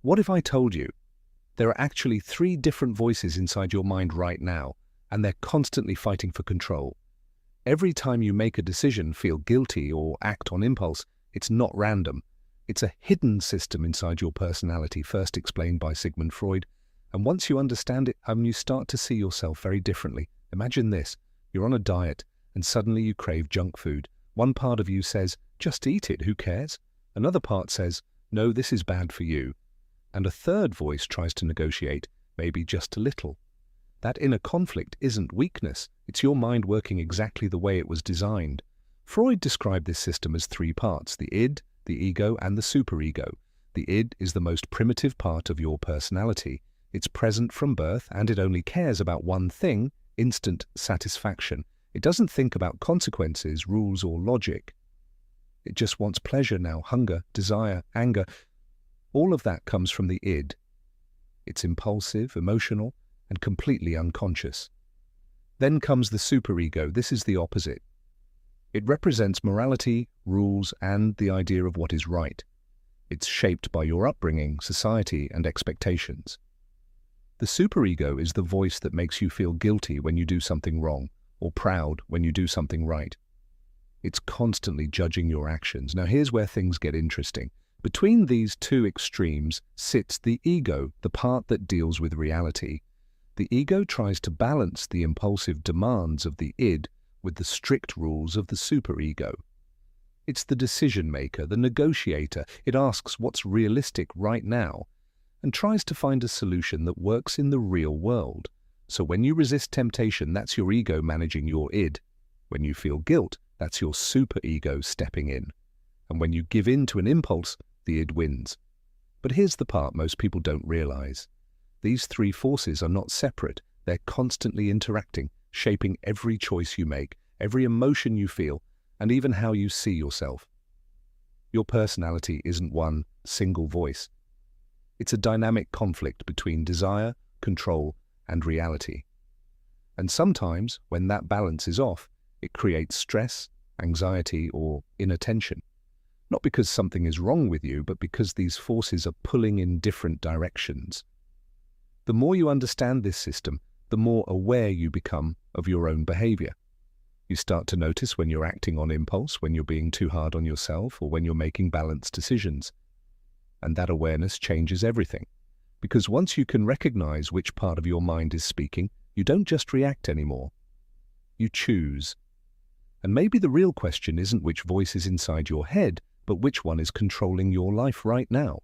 What if I told you there are actually three different voices inside your mind right now, and they're constantly fighting for control? Every time you make a decision, feel guilty, or act on impulse, it's not random. It's a hidden system inside your personality, first explained by Sigmund Freud. And once you understand it, you start to see yourself very differently. Imagine this. You're on a diet, and suddenly you crave junk food. One part of you says, just eat it, who cares? Another part says, no, this is bad for you. And a third voice tries to negotiate, maybe just a little. That inner conflict isn't weakness. It's your mind working exactly the way it was designed. Freud described this system as three parts: the id, the ego, and the superego. The id is the most primitive part of your personality. It's present from birth, and it only cares about one thing: instant satisfaction. It doesn't think about consequences, rules, or logic. It just wants pleasure now, hunger, desire, anger. All of that comes from the id. It's impulsive, emotional, and completely unconscious. Then comes the superego. This is the opposite. It represents morality, rules, and the idea of what is right. It's shaped by your upbringing, society, and expectations. The superego is the voice that makes you feel guilty when you do something wrong, or proud when you do something right. It's constantly judging your actions. Now here's where things get interesting. Between these two extremes sits the ego, the part that deals with reality. The ego tries to balance the impulsive demands of the id with the strict rules of the superego. It's the decision maker, the negotiator. It asks what's realistic right now and tries to find a solution that works in the real world. So when you resist temptation, that's your ego managing your id. When you feel guilt, that's your superego stepping in. And when you give in to an impulse, the id wins. But here's the part most people don't realize. These three forces are not separate. They're constantly interacting, shaping every choice you make, every emotion you feel, and even how you see yourself. Your personality isn't one single voice. It's a dynamic conflict between desire, control, and reality. And sometimes, when that balance is off, it creates stress, anxiety, or inattention. Not because something is wrong with you, but because these forces are pulling in different directions. The more you understand this system, the more aware you become of your own behavior. You start to notice when you're acting on impulse, when you're being too hard on yourself, or when you're making balanced decisions. And that awareness changes everything. Because once you can recognize which part of your mind is speaking, you don't just react anymore. You choose. And maybe the real question isn't which voice is inside your head, but which one is controlling your life right now.